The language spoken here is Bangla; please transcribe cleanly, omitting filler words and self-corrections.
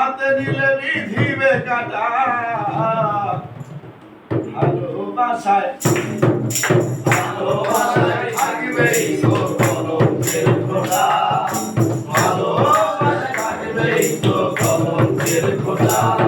হাতে নিলে বিধিবে কাটা ভালোবাসায় ভালোবাসায় থাকবেই তো কলঙ্কের খোঁটা ভালোবাসায় থাকবেই তো কলঙ্কের খোঁটা